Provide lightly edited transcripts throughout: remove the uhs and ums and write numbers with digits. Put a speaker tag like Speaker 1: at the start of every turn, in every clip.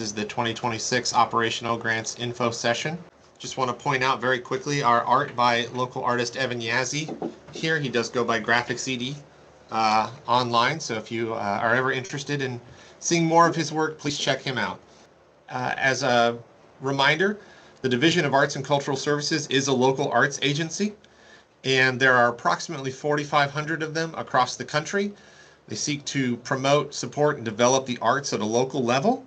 Speaker 1: is the 2026 Operational Grants Info Session. Just want to point out very quickly our art by local artist Evan Yazzie. Here he does go by Graphics ED online, so if you are ever interested in seeing more of his work, please check him out. As a reminder, the Division of Arts and Cultural Services is a local arts agency, and there are approximately 4,500 of them across the country. They seek to promote, support, and develop the arts at a local level.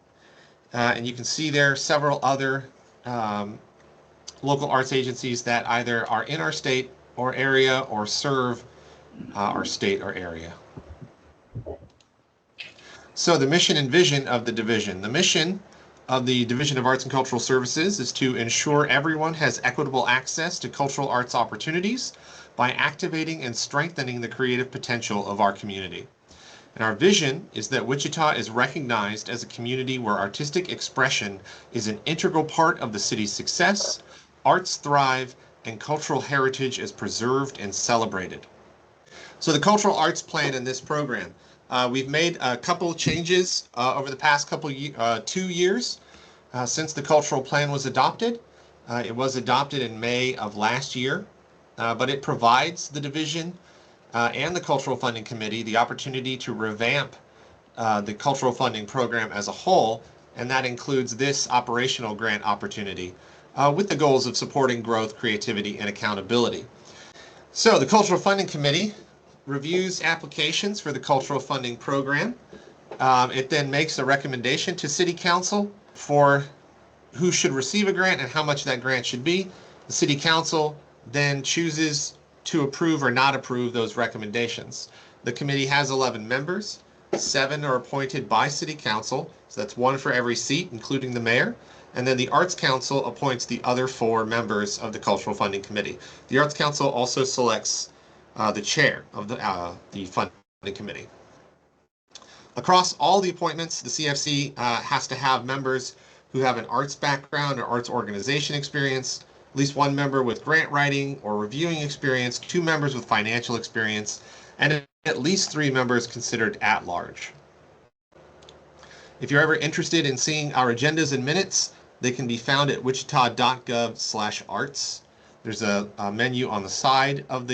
Speaker 1: And you can see there several other local arts agencies that either are in our state or area or serve our state or area. So the mission and vision of the division. The mission of the Division of Arts and Cultural Services is to ensure everyone has equitable access to cultural arts opportunities by activating and strengthening the creative potential of our community. And our vision is that Wichita is recognized as a community where artistic expression is an integral part of the city's success, arts thrive, and cultural heritage is preserved and celebrated. So the cultural arts plan in this program, we've made a couple of changes over the past 2 years since the cultural plan was adopted. It was adopted in May of last year, but it provides the division and the Cultural Funding Committee the opportunity to revamp the cultural funding program as a whole, and that includes this operational grant opportunity with the goals of supporting growth, creativity, and accountability. So the Cultural Funding Committee reviews applications for the cultural funding program. It then makes a recommendation to City Council for who should receive a grant and how much that grant should be. The City Council then chooses to approve or not approve those recommendations. The committee has 11 members. 7 are appointed by City Council, so that's 1 for every seat, including the mayor. And then the Arts Council appoints the other 4 members of the Cultural Funding Committee. The Arts Council also selects the chair of the funding committee. Across all the appointments, the CFC has to have members who have an arts background or arts organization experience, at least 1 member with grant writing or reviewing experience, 2 members with financial experience, and at least 3 members considered at large. If you're ever interested in seeing our agendas and minutes, they can be found at wichita.gov/arts. There's a menu on the side of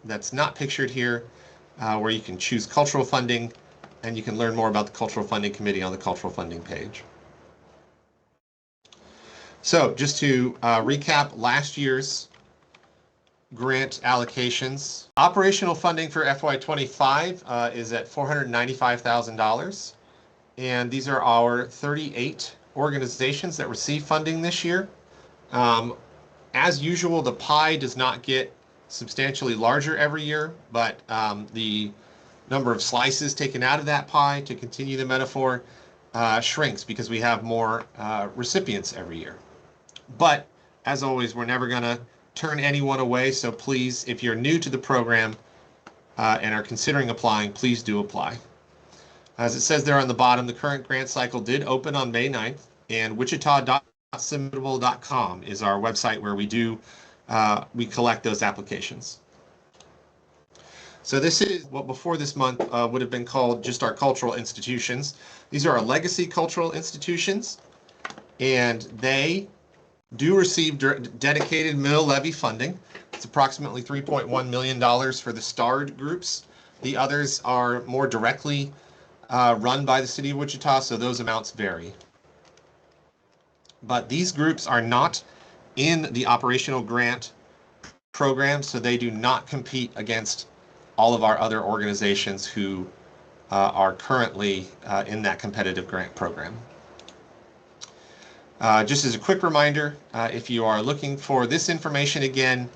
Speaker 1: that's not pictured here where you can choose cultural funding, and you can learn more about the Cultural Funding Committee on the cultural funding page. So just to recap last year's grant allocations, operational funding for FY25 is at $495,000. And these are our 38 organizations that receive funding this year. As usual, the pie does not get substantially larger every year, but the number of slices taken out of that pie, to continue the metaphor, shrinks because we have more recipients every year. But as always, we're never going to turn anyone away. So please, if you're new to the program and are considering applying, please do apply. As it says there on the bottom, the current grant cycle did open on May 9th, and wichita.submittable.com is our website where we collect those applications. So this is what before this month would have been called just our cultural institutions. These are our legacy cultural institutions, and they do receive dedicated mill levy funding. It's approximately $3.1 million for the starred groups. The others are more directly run by the city of Wichita, so those amounts vary. But these groups are not in the operational grant program, so they do not compete against all of our other organizations who are currently in that competitive grant program. Just as a quick reminder, if you are looking for this information again,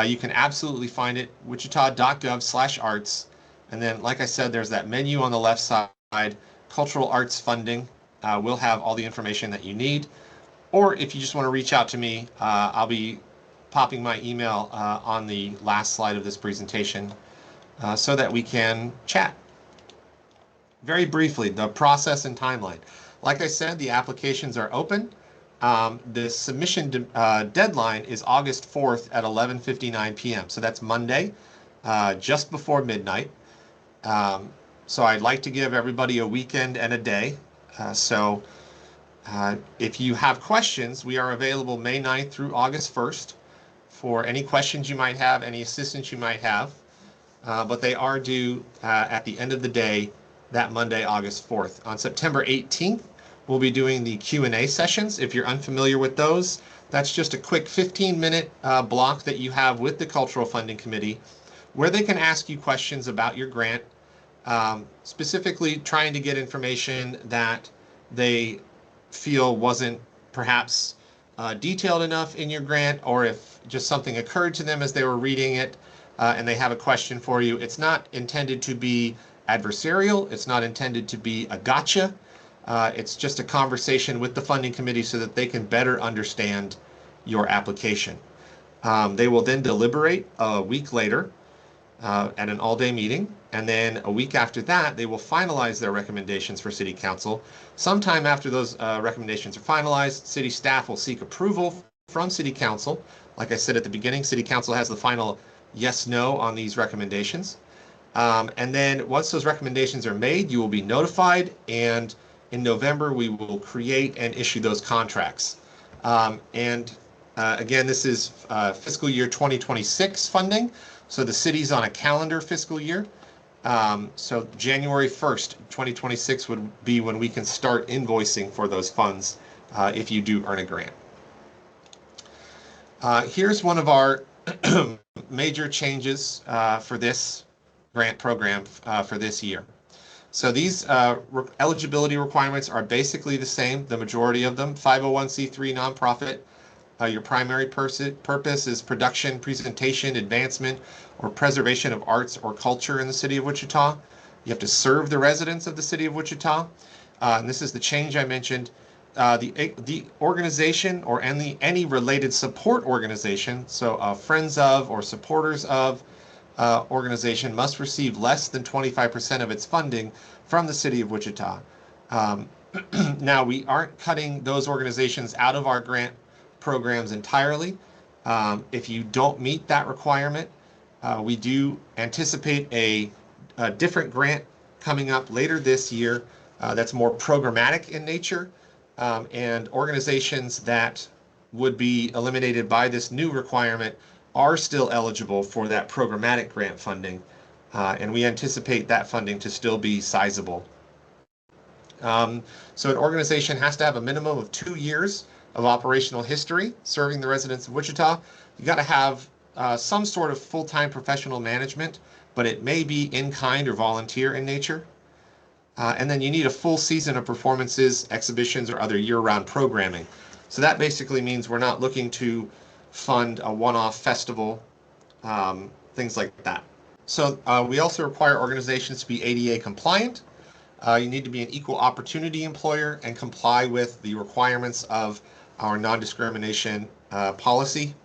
Speaker 1: you can absolutely find it wichita.gov/arts. And then, like I said, there's that menu on the left side, cultural arts funding. We'll have all the information that you need. Or if you just want to reach out to me, I'll be popping my email on the last slide of this presentation so that we can chat. Very briefly, the process and timeline. Like I said, the applications are open. The submission deadline is August 4th at 11:59 p.m. So that's Monday, just before midnight. So I'd like to give everybody a weekend and a day. So If you have questions, we are available May 9th through August 1st for any questions you might have, any assistance you might have. But they are due at the end of the day that Monday, August 4th. On September 18th, we'll be doing the Q&A sessions. If you're unfamiliar with those, that's just a quick 15-minute block that you have with the Cultural Funding Committee where they can ask you questions about your grant, specifically trying to get information that they feel wasn't perhaps detailed enough in your grant, or if just something occurred to them as they were reading it and they have a question for you. It's not intended to be adversarial. It's not intended to be a gotcha. It's just a conversation with the funding committee so that they can better understand your application. They will then deliberate a week later at an all-day meeting, and then a week after that, they will finalize their recommendations for City Council. Sometime after those recommendations are finalized, City staff will seek approval from City Council. Like I said at the beginning, City Council has the final yes/no on these recommendations. And then once those recommendations are made, you will be notified, and in November, we will create and issue those contracts. Again, this is fiscal year 2026 funding. So the city's on a calendar fiscal year. So January 1st, 2026 would be when we can start invoicing for those funds if you do earn a grant. Here's one of our major changes for this grant program for this year. So these eligibility requirements are basically the same, the majority of them. 501c3 nonprofit. Your primary purpose is production, presentation, advancement, or preservation of arts or culture in the city of Wichita. You have to serve the residents of the city of Wichita. And this is the change I mentioned. The organization or any related support organization, so friends of or supporters of organization, must receive less than 25% of its funding from the city of Wichita. Now, we aren't cutting those organizations out of our grant programs entirely. If you don't meet that requirement, we do anticipate a different grant coming up later this year that's more programmatic in nature, and organizations that would be eliminated by this new requirement are still eligible for that programmatic grant funding, and we anticipate that funding to still be sizable. So an organization has to have a minimum of 2 years of operational history serving the residents of Wichita. You got to have some sort of full-time professional management, but it may be in kind or volunteer in nature. And then you need a full season of performances, exhibitions, or other year-round programming. So that basically means we're not looking to fund a one-off festival, things like that. So we also require organizations to be ADA compliant. You need to be an equal opportunity employer and comply with the requirements of our non-discrimination policy.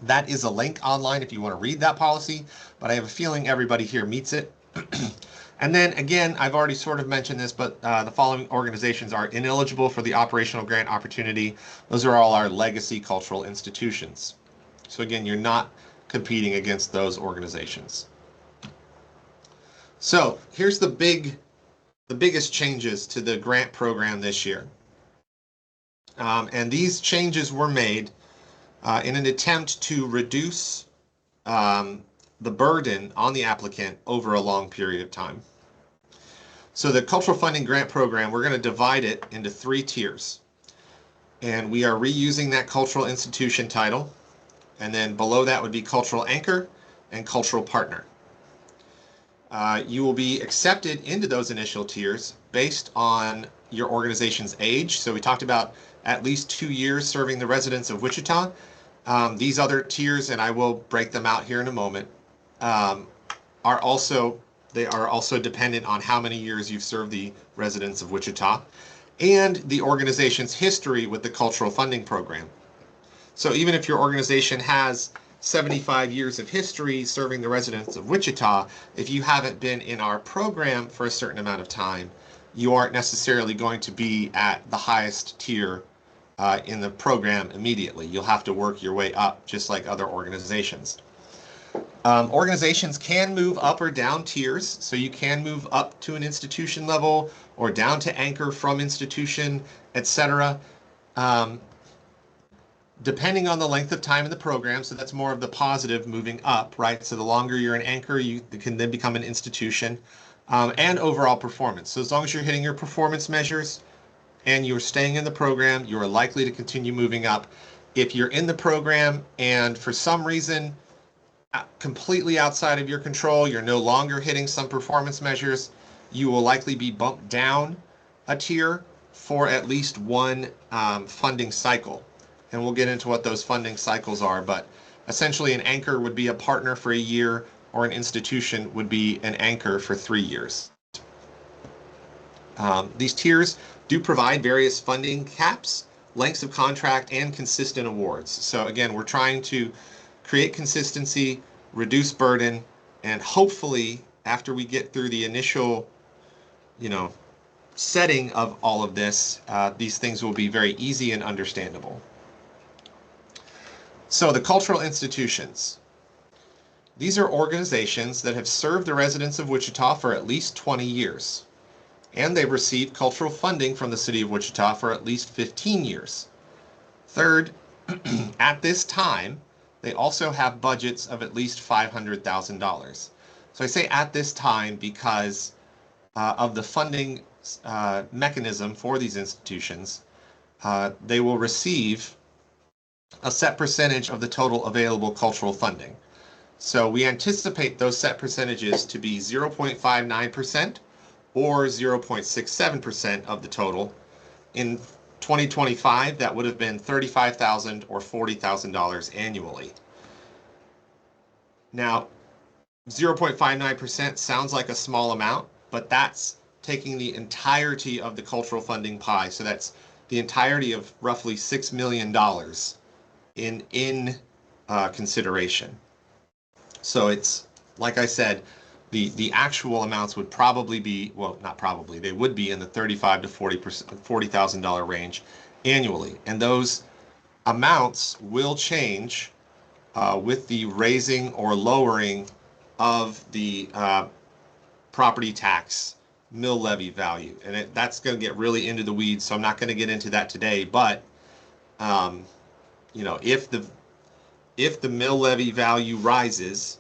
Speaker 1: That is a link online if you want to read that policy, but I have a feeling everybody here meets it. And then again, I've already sort of mentioned this, but the following organizations are ineligible for the operational grant opportunity. Those are all our legacy cultural institutions. So again, you're not competing against those organizations. So here's the biggest changes to the grant program this year. And these changes were made in an attempt to reduce the burden on the applicant over a long period of time. So the Cultural Funding Grant Program, we're going to divide it into 3 tiers. And we are reusing that cultural institution title. And then below that would be Cultural Anchor and Cultural Partner. You will be accepted into those initial tiers based on your organization's age. So we talked about at least 2 years serving the residents of Wichita. These other tiers, and I will break them out here in a moment, are also dependent on how many years you've served the residents of Wichita and the organization's history with the Cultural Funding Program. So even if your organization has 75 years of history serving the residents of Wichita, if you haven't been in our program for a certain amount of time, you aren't necessarily going to be at the highest tier in the program immediately. You'll have to work your way up just like other organizations. Organizations can move up or down tiers, so you can move up to an institution level or down to anchor from institution, etc. Um, depending on the length of time in the program, so that's more of the positive moving up, right? So the longer you're an anchor, you can then become an institution, and overall performance. So as long as you're hitting your performance measures and you're staying in the program, you are likely to continue moving up. If you're in the program and for some reason completely outside of your control, you're no longer hitting some performance measures, you will likely be bumped down a tier for at least one funding cycle. And we'll get into what those funding cycles are, but essentially an anchor would be a partner for a year, or an institution would be an anchor for 3 years. These tiers do provide various funding caps, lengths of contract, and consistent awards. So again, we're trying to create consistency, reduce burden, and hopefully after we get through the initial, setting of all of this, these things will be very easy and understandable. So the cultural institutions. These are organizations that have served the residents of Wichita for at least 20 years, and they've received cultural funding from the city of Wichita for at least 15 years. Third, at this time, they also have budgets of at least $500,000. So I say at this time because of the funding mechanism for these institutions. They will receive a set percentage of the total available cultural funding. So we anticipate those set percentages to be 0.59% or 0.67% of the total. In 2025, that would have been $35,000 or $40,000 annually. Now, 0.59% sounds like a small amount, but that's taking the entirety of the cultural funding pie. So that's the entirety of roughly $6 million in consideration. So it's, like I said, the actual amounts would probably be, well, not probably, they would be in the $35,000 to $40,000 range annually. And those amounts will change with the raising or lowering of the property tax mill levy value. And that's going to get really into the weeds, so I'm not going to get into that today. But, if the mill levy value rises,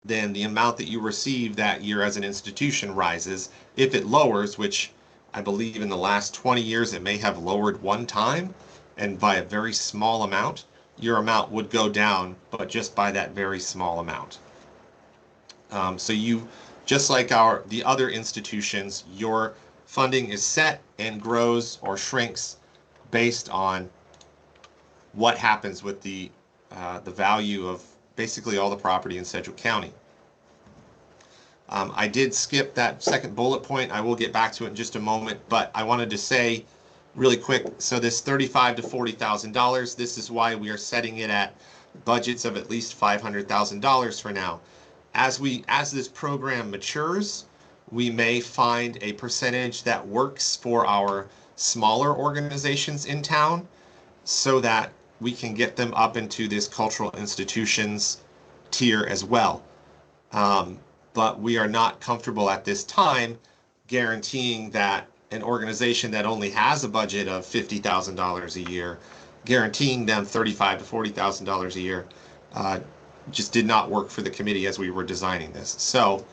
Speaker 1: then the amount that you receive that year as an institution rises. If it lowers, which I believe in the last 20 years it may have lowered one time, and by a very small amount, your amount would go down, but just by that very small amount. So you, just like the other institutions, your funding is set and grows or shrinks based on what happens with the value of basically all the property in Sedgwick County. I did skip that second bullet point. I will get back to it in just a moment, but I wanted to say really quick, so this $35,000 to $40,000, this is why we are setting it at budgets of at least $500,000 for now. As this program matures, we may find a percentage that works for our smaller organizations in town so that we can get them up into this cultural institutions tier as well. But we are not comfortable at this time guaranteeing that an organization that only has a budget of $50,000 a year, guaranteeing them $35,000 to $40,000 a year, just did not work for the committee as we were designing this. So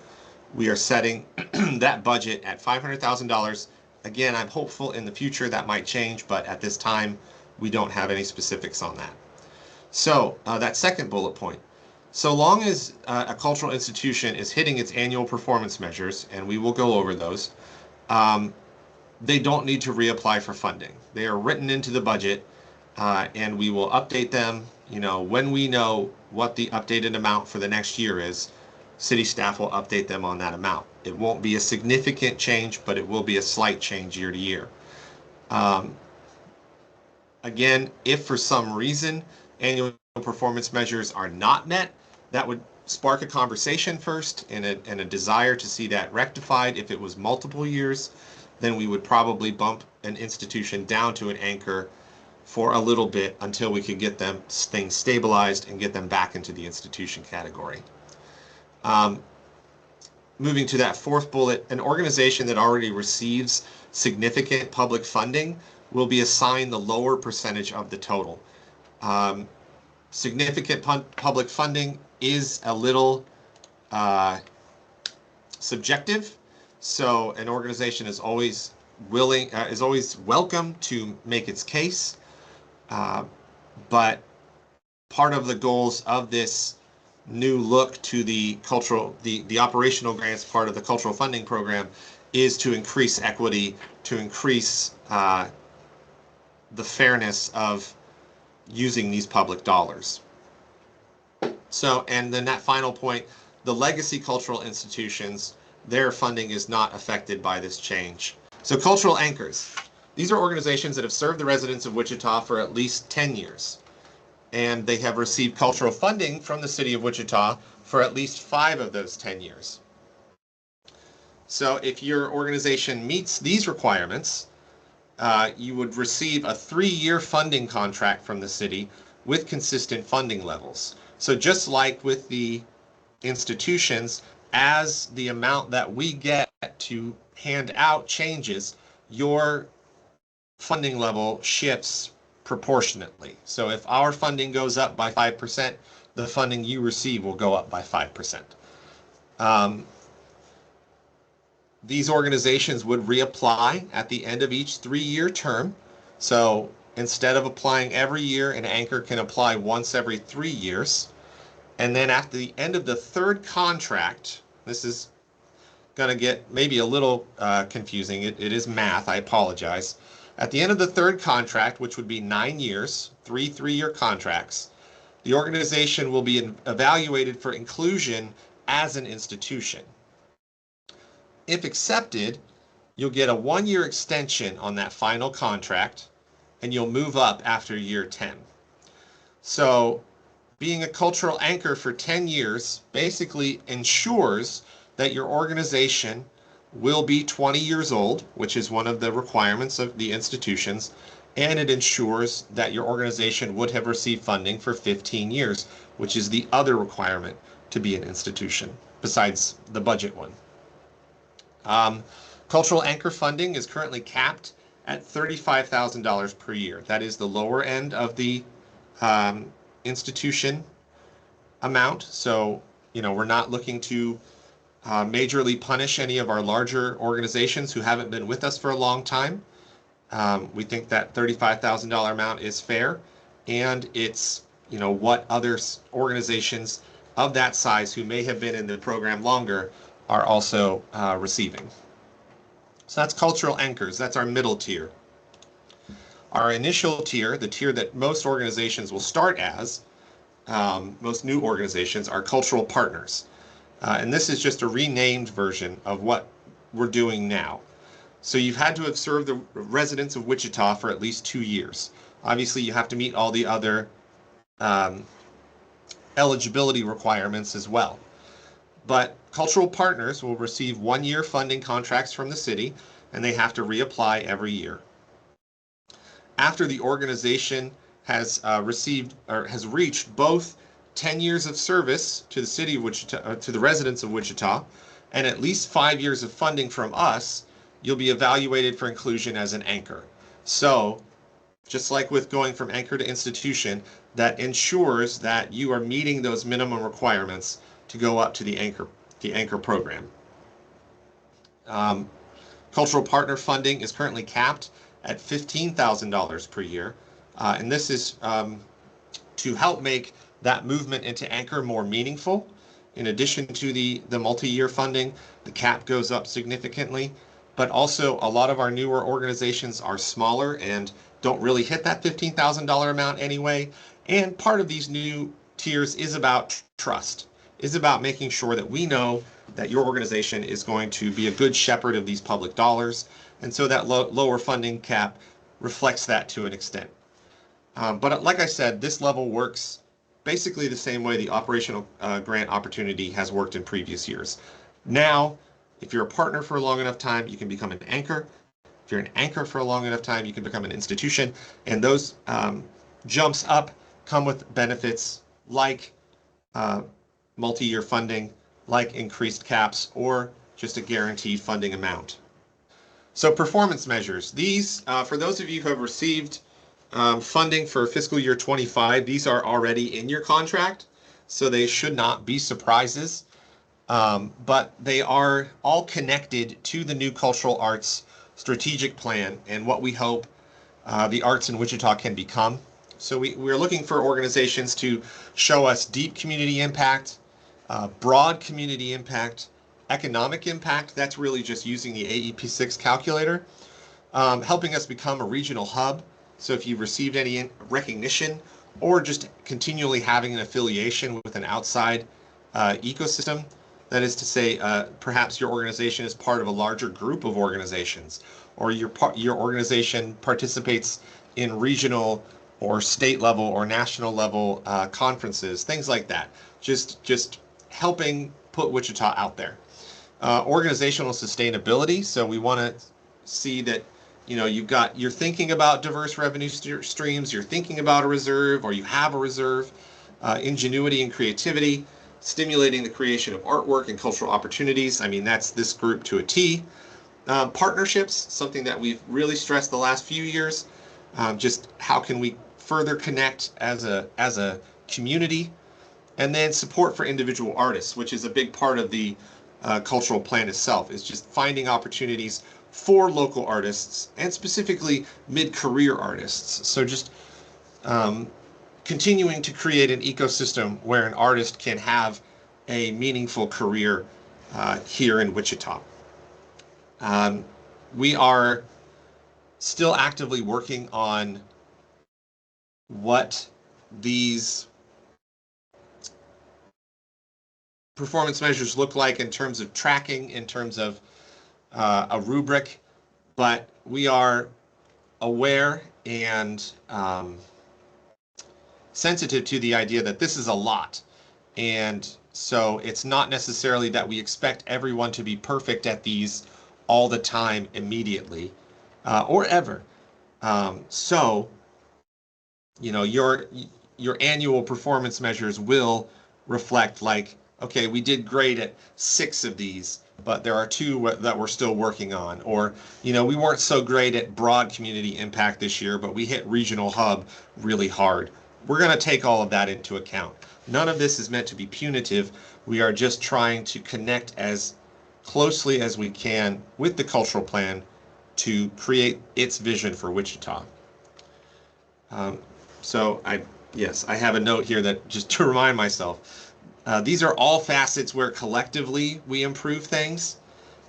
Speaker 1: we are setting that budget at $500,000. Again, I'm hopeful in the future that might change, but at this time, we don't have any specifics on that. So that second bullet point. So long as a cultural institution is hitting its annual performance measures, and we will go over those, they don't need to reapply for funding. They are written into the budget, and we will update them. When we know what the updated amount for the next year is, city staff will update them on that amount. It won't be a significant change, but it will be a slight change year to year. Again, if for some reason annual performance measures are not met, that would spark a conversation first and a desire to see that rectified. If it was multiple years, then we would probably bump an institution down to an anchor for a little bit until we can get them things stabilized and get them back into the institution category. Moving to that fourth bullet, an organization that already receives significant public funding will be assigned the lower percentage of the total. Significant public funding is a little subjective, so an organization is always welcome to make its case, but part of the goals of this new look to the operational grants part of the cultural funding program is to increase equity, to increase the fairness of using these public dollars. So, and then that final point, the legacy cultural institutions, their funding is not affected by this change. So cultural anchors. These are organizations that have served the residents of Wichita for at least 10 years. And they have received cultural funding from the city of Wichita for at least 5 of those 10 years. So if your organization meets these requirements, you would receive a 3-year funding contract from the city with consistent funding levels. So just like with the institutions, as the amount that we get to hand out changes, your funding level shifts proportionately. So if our funding goes up by 5%, the funding you receive will go up by 5%. These organizations would reapply at the end of each 3-year term. So instead of applying every year, an anchor can apply once every 3 years. And then at the end of the 3rd contract, this is going to get maybe a little confusing. It is math, I apologize. At the end of the 3rd contract, which would be 9 years, 3 3-year contracts, the organization will be evaluated for inclusion as an institution. If accepted, you'll get a 1-year extension on that final contract, and you'll move up after year 10. So being a cultural anchor for 10 years basically ensures that your organization will be 20 years old, which is one of the requirements of the institutions, and it ensures that your organization would have received funding for 15 years, which is the other requirement to be an institution, besides the budget one. Cultural anchor funding is currently capped at $35,000 per year. That is the lower end of the institution amount. So, we're not looking to majorly punish any of our larger organizations who haven't been with us for a long time. We think that $35,000 amount is fair, and it's what other organizations of that size who may have been in the program longer are also receiving. So that's cultural anchors. That's our middle tier. Our initial tier, the tier that most organizations will start as, most new organizations, are cultural partners. And this is just a renamed version of what we're doing now. So you've had to have served the residents of Wichita for at least 2 years. Obviously, you have to meet all the other eligibility requirements as well. But cultural partners will receive 1-year funding contracts from the city, and they have to reapply every year. After the organization has received or has reached both 10 years of service to the city of Wichita, to the residents of Wichita, and at least 5 years of funding from us, you'll be evaluated for inclusion as an anchor. So, just like with going from anchor to institution, that ensures that you are meeting those minimum requirements to go up to the anchor program. Cultural partner funding is currently capped at $15,000 per year, and this is to help make that movement into anchor more meaningful. In addition to the multi-year funding, the cap goes up significantly, but also a lot of our newer organizations are smaller and don't really hit that $15,000 amount anyway. And part of these new tiers is about trust, is about making sure that we know that your organization is going to be a good shepherd of these public dollars. And so that lower funding cap reflects that to an extent. But like I said, this level works basically the same way the operational grant opportunity has worked in previous years. Now, if you're a partner for a long enough time, you can become an anchor, If you're an anchor for a long enough time, you can become an institution. And those jumps up come with benefits like multi-year funding, like increased caps, or just a guaranteed funding amount. So performance measures. These, for those of you who have received funding for fiscal year 25, these are already in your contract, so they should not be surprises. But they are all connected to the new cultural arts strategic plan and what we hope the arts in Wichita can become. So we're looking for organizations to show us deep community impact, broad community impact, economic impact. That's really just using the AEP6 calculator, helping us become a regional hub. So if you've received any recognition or just continually having an affiliation with an outside ecosystem, that is to say, perhaps your organization is part of a larger group of organizations, or your organization participates in regional or state level or national level conferences, things like that. Just helping put Wichita out there. Organizational sustainability. So we want to see that you're thinking about diverse revenue streams, you're thinking about a reserve, or you have a reserve. Ingenuity and creativity, stimulating the creation of artwork and cultural opportunities. I mean, that's this group to a T. Partnerships, something that we've really stressed the last few years. Just how can we further connect as a community? And then support for individual artists, which is a big part of the cultural plan itself, is just finding opportunities for local artists and specifically mid-career artists. So just continuing to create an ecosystem where an artist can have a meaningful career here in Wichita. We are still actively working on what these performance measures look like in terms of tracking, in terms of a rubric, but we are aware and sensitive to the idea that this is a lot. And so it's not necessarily that we expect everyone to be perfect at these all the time immediately or ever. So, your annual performance measures will reflect like, okay, we did great at 6 of these, but there are 2 that we're still working on. Or, we weren't so great at broad community impact this year, but we hit regional hub really hard. We're going to take all of that into account. None of this is meant to be punitive. We are just trying to connect as closely as we can with the cultural plan to create its vision for Wichita. So I have a note here that just to remind myself, these are all facets where collectively we improve things.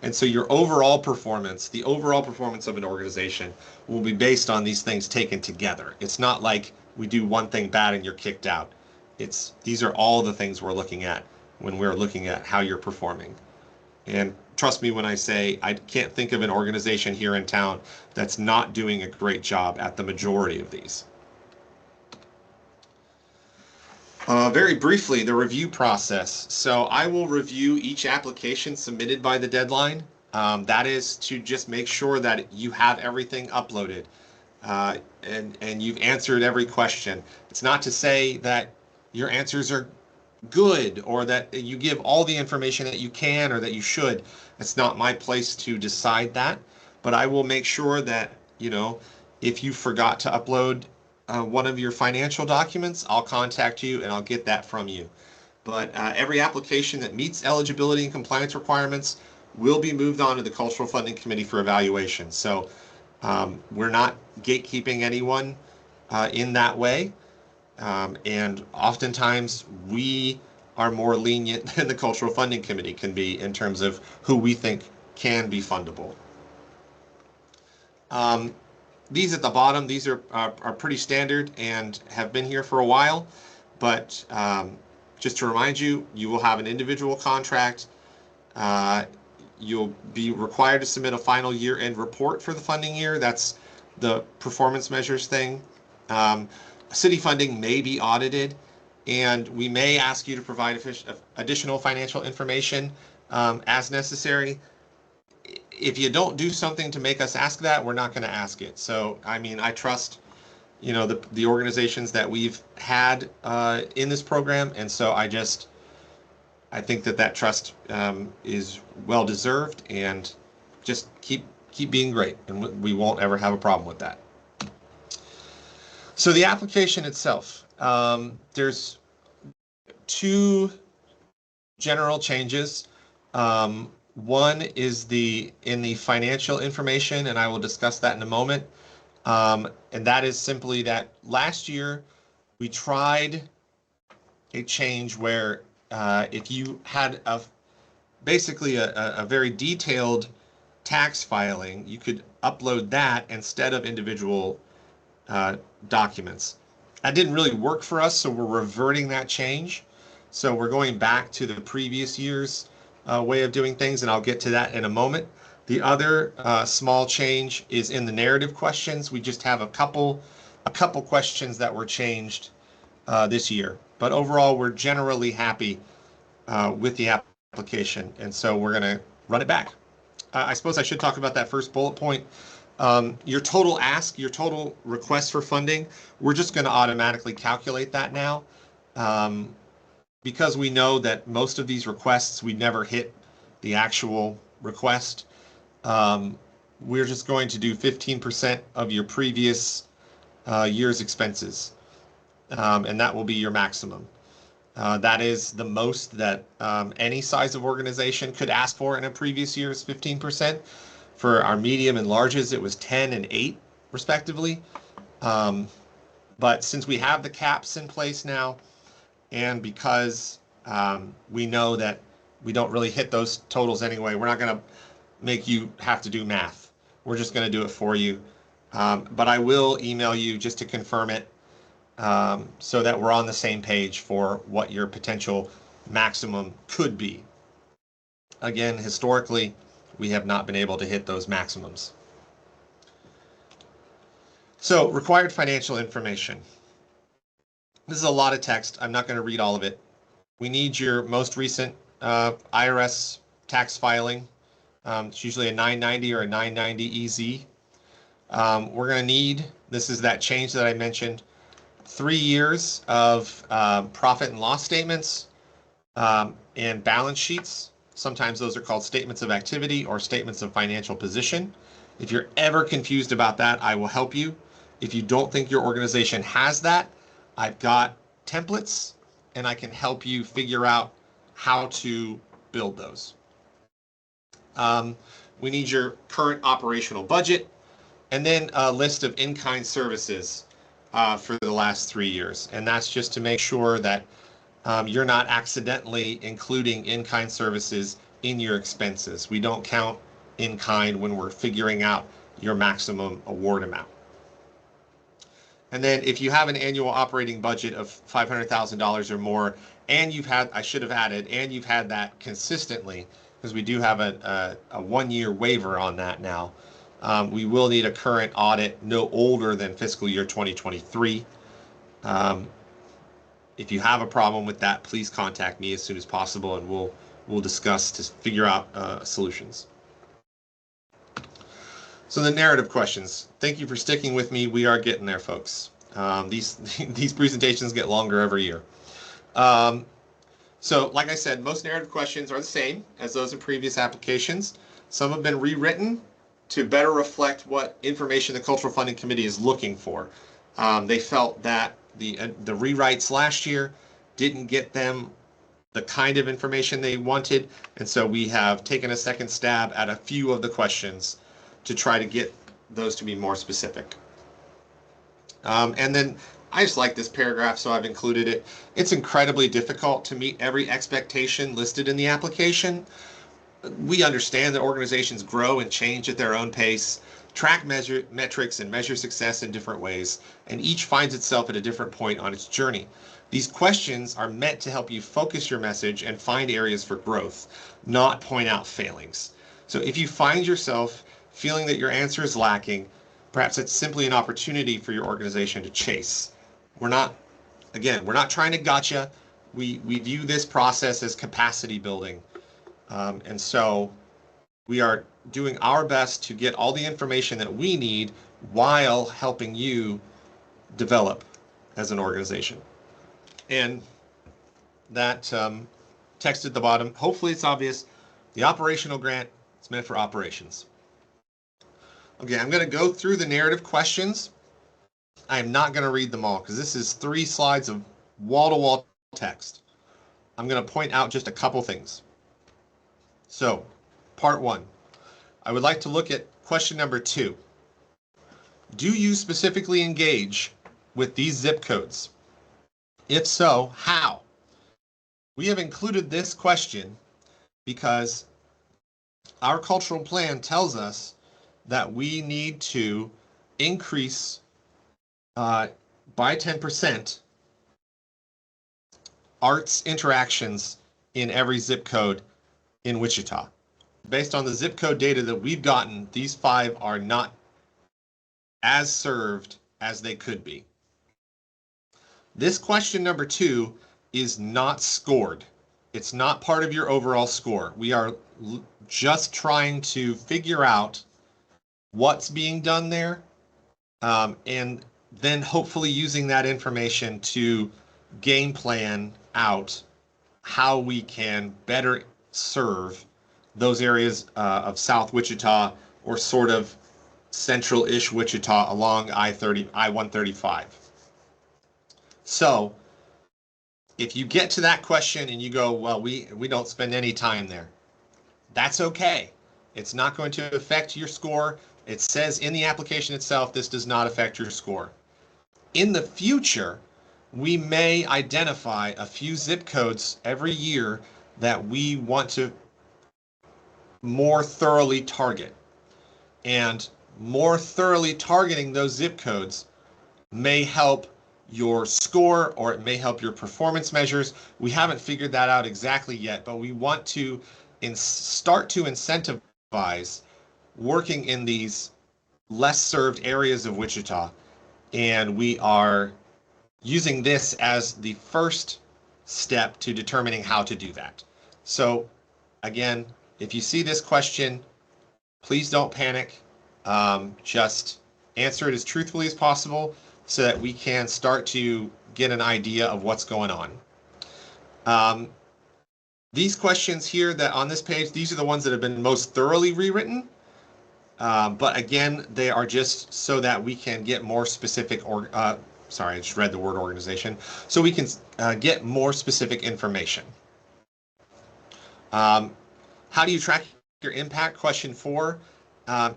Speaker 1: And so your overall performance, the overall performance of an organization will be based on these things taken together. It's not like we do one thing bad and you're kicked out. These are all the things we're looking at when we're looking at how you're performing. And trust me when I say I can't think of an organization here in town that's not doing a great job at the majority of these. Very briefly, the review process. So I will review each application submitted by the deadline. That is to just make sure that you have everything uploaded and you've answered every question. It's not to say that your answers are good or that you give all the information that you can or that you should. It's not my place to decide that, but I will make sure that, if you forgot to upload one of your financial documents, I'll contact you and I'll get that from you. But every application that meets eligibility and compliance requirements will be moved on to the Cultural Funding Committee for evaluation. So we're not gatekeeping anyone in that way. And oftentimes we are more lenient than the Cultural Funding Committee can be in terms of who we think can be fundable. These at the bottom, these are pretty standard and have been here for a while, but just to remind you, you will have an individual contract. You'll be required to submit a final year-end report for the funding year. That's the performance measures thing. City funding may be audited, and we may ask you to provide additional financial information as necessary. if you don't do something to make us ask that, we're not going to ask it. So, I mean, I trust, the organizations that we've had in this program, and so I think that trust is well deserved, and just keep being great, and we won't ever have a problem with that. So the application itself, there's two general changes. One is in the financial information, and I will discuss that in a moment. And that is simply that last year we tried a change where if you had basically a very detailed tax filing, you could upload that instead of individual documents. That didn't really work for us, so we're reverting that change. So we're going back to the previous year's way of doing things, and I'll get to that in a moment. The other small change is in the narrative questions. We just have a couple questions that were changed this year. But overall, we're generally happy with the application, and so we're going to run it back. I suppose I should talk about that first bullet point. Your total ask, your total request for funding, we're just going to automatically calculate that now. Because we know that most of these requests, we never hit the actual request. We're just going to do 15% of your previous year's expenses, and that will be your maximum. That is the most that any size of organization could ask for in a previous year's 15%. For our medium and larges, it was 10 and 8, respectively. But since we have the caps in place now, and because we know that we don't really hit those totals anyway, we're not going to make you have to do math. We're just going to do it for you. But I will email you just to confirm it so that we're on the same page for what your potential maximum could be. Again, historically, we have not been able to hit those maximums. So, required financial information. This is a lot of text. I'm not going to read all of it. We need your most recent IRS tax filing. It's usually a 990 or a 990 EZ. We're going to need, this is that change that I mentioned, 3 years of profit and loss statements and balance sheets. Sometimes those are called statements of activity or statements of financial position. If you're ever confused about that, I will help you. If you don't think your organization has that, I've got templates, and I can help you figure out how to build those. We need your current operational budget, and then a list of in-kind services for the last 3 years. And that's just to make sure that you're not accidentally including in-kind services in your expenses. We don't count in-kind when we're figuring out your maximum award amount. And then if you have an annual operating budget of $500,000 or more, and you've had, I should have added, and you've had that consistently, because we do have a 1-year waiver on that now, we will need a current audit no older than fiscal year 2023. If you have a problem with that, please contact me as soon as possible, and we'll discuss to figure out solutions. So the narrative questions. Thank you for sticking with me. We are getting there, folks. These presentations get longer every year. So like I said, most narrative questions are the same as those in previous applications. Some have been rewritten to better reflect what information the Cultural Funding Committee is looking for. They felt that the rewrites last year didn't get them the kind of information they wanted, and so we have taken a second stab at a few of the questions to try to get those to be more specific. And then I just like this paragraph, so I've included it. It's incredibly difficult to meet every expectation listed in the application. We understand that organizations grow and change at their own pace, track metrics and measure success in different ways, and each finds itself at a different point on its journey. These questions are meant to help you focus your message and find areas for growth, not point out failings. So if you find yourself feeling that your answer is lacking, perhaps it's simply an opportunity for your organization to chase. We're not trying to gotcha. We view this process as capacity building. And so We are doing our best to get all the information that we need while helping you develop as an organization. And that text at the bottom, hopefully it's obvious. The operational grant is meant for operations. Okay, I'm going to go through the narrative questions. I am not going to read them all because this is 3 slides of wall-to-wall text. I'm going to point out just a couple things. So, part 1. I would like to look at question number 2. Do you specifically engage with these zip codes? If so, how? We have included this question because our cultural plan tells us that we need to increase by 10% arts interactions in every zip code in Wichita. Based on the zip code data that we've gotten, these 5 are not as served as they could be. This question number 2 is not scored. It's not part of your overall score. We are just trying to figure out what's being done there, and then hopefully using that information to game plan out how we can better serve those areas of South Wichita or sort of central-ish Wichita along I-135. So if you get to that question and you go, well, we don't spend any time there, that's okay. It's not going to affect your score. It says in the application itself, this does not affect your score. In the future, we may identify a few zip codes every year that we want to more thoroughly target. And more thoroughly targeting those zip codes may help your score, or it may help your performance measures. We haven't figured that out exactly yet, but we want to start to incentivize working in these less served areas of Wichita. And we are using this as the first step to determining how to do that. So again, if you see this question, please don't panic. Just answer it as truthfully as possible so that we can start to get an idea of what's going on. These questions here that on this page, these are the ones that have been most thoroughly rewritten. But again, they are just so that we can get more specific, sorry, I just read the word organization, so we can get more specific information. How do you track your impact? Question 4.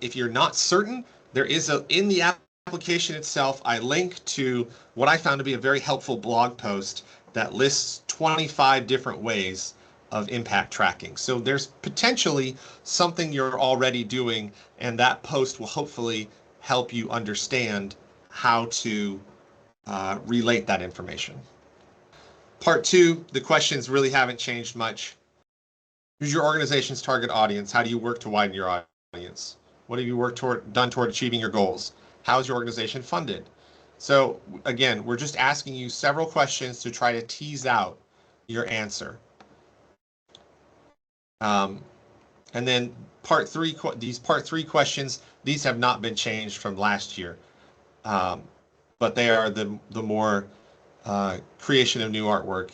Speaker 1: If you're not certain, there is in the application itself, I link to what I found to be a very helpful blog post that lists 25 different ways of impact tracking. So there's potentially something you're already doing, and that post will hopefully help you understand how to relate that information. Part 2, the questions really haven't changed much. Who's your organization's target audience? How do you work to widen your audience? What have you done toward achieving your goals? How is your organization funded? So again, we're just asking you several questions to try to tease out your answer. And then part 3, these part 3 questions, these have not been changed from last year, but they are the more creation of new artwork.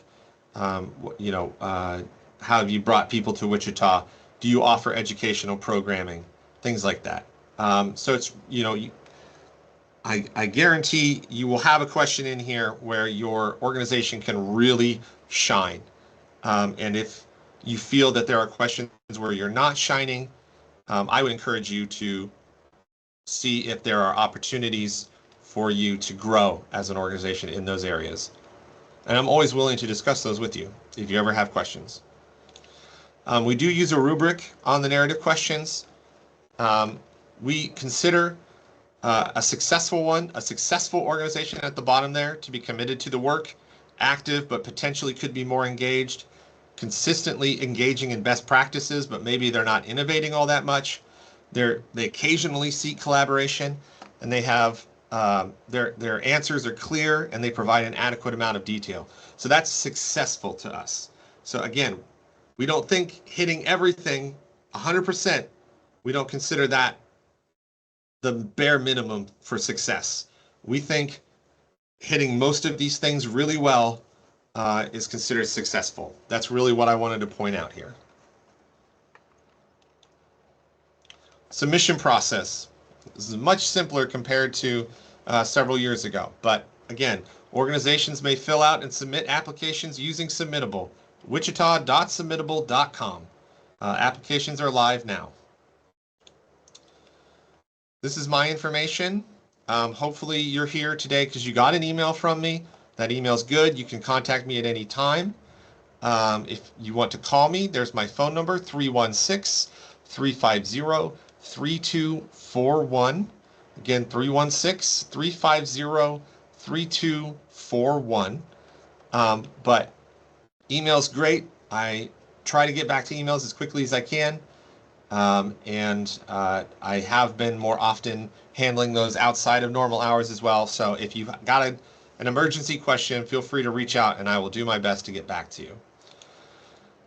Speaker 1: How have you brought people to Wichita? Do you offer educational programming? Things like that. So it's, I guarantee you will have a question in here where your organization can really shine. And if you feel that there are questions where you're not shining, I would encourage you to see if there are opportunities for you to grow as an organization in those areas. And I'm always willing to discuss those with you if you ever have questions. We do use a rubric on the narrative questions. We consider a successful organization at the bottom there to be committed to the work, active but potentially could be more engaged, consistently engaging in best practices, but maybe they're not innovating all that much. They occasionally seek collaboration, and they have their answers are clear and they provide an adequate amount of detail. So that's successful to us. So again, we don't think hitting everything 100% We don't consider that the bare minimum for success. We think hitting most of these things really well is considered successful. That's really what I wanted to point out here. Submission process. This is much simpler compared to several years ago. But again, organizations may fill out and submit applications using Submittable, wichita.submittable.com. Applications are live now. This is my information. Hopefully you're here today because you got an email from me. That email's good. You can contact me at any time. If you want to call me, there's my phone number, 316-350-3241. Again, 316-350-3241. But email's great. I try to get back to emails as quickly as I can. And I have been more often handling those outside of normal hours as well. So if you've got an emergency question, feel free to reach out and I will do my best to get back to you.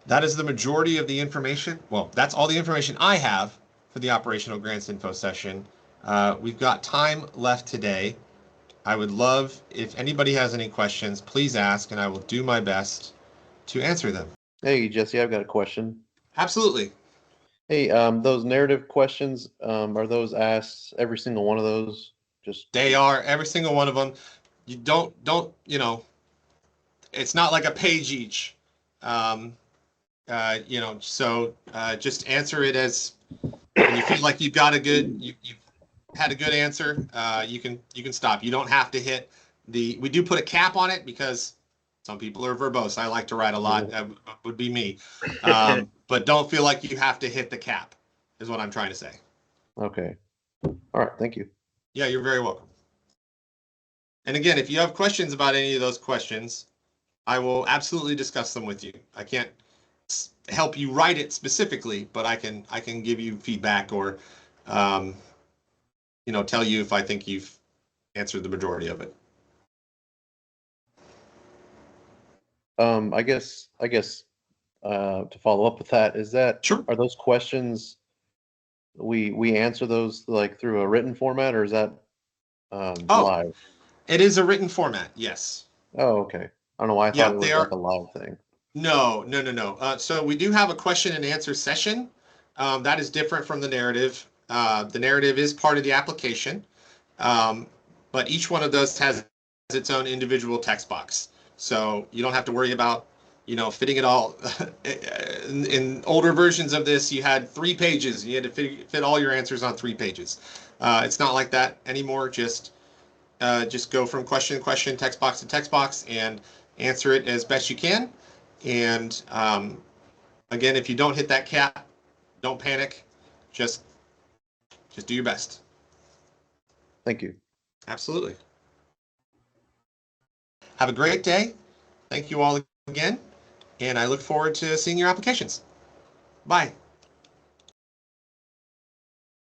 Speaker 1: That is the majority of the information. Well, that's all the information I have for the Operational Grants Info session. We've got time left today. I would love, if anybody has any questions, please ask and I will do my best to answer them.
Speaker 2: Hey, Jesse, I've got a question.
Speaker 1: Absolutely.
Speaker 2: Hey, those narrative questions, are those asked, every single one of those?
Speaker 1: They are, every single one of them. You don't, it's not like a page each. So just answer it as when you feel like you've got you've had a good answer, you can stop. You don't have to hit we do put a cap on it because some people are verbose. I like to write a lot. That would be me. But don't feel like you have to hit the cap, is what I'm trying to say.
Speaker 2: Okay. All right. Thank you.
Speaker 1: Yeah, you're very welcome. And again, if you have questions about any of those questions, I will absolutely discuss them with you. I can't help you write it specifically, but I can give you feedback or tell you if I think you've answered the majority of it.
Speaker 2: I guess to follow up with that,
Speaker 1: Sure.
Speaker 2: Are those questions we answer those like through a written format, or is that live?
Speaker 1: It is a written format, yes.
Speaker 2: Oh, okay. I don't know why I thought it was like a live thing.
Speaker 1: No. So we do have a question and answer session. That is different from the narrative. The narrative is part of the application, but each one of those has its own individual text box. So you don't have to worry about, fitting it all. In older versions of this, you had 3 pages. You had to fit all your answers on 3 pages. It's not like that anymore. Just go from question to question, text box to text box, and answer it as best you can. And again, if you don't hit that cap, don't panic. Just do your best.
Speaker 2: Thank you.
Speaker 1: Absolutely. Have a great day. Thank you all again, and I look forward to seeing your applications. Bye.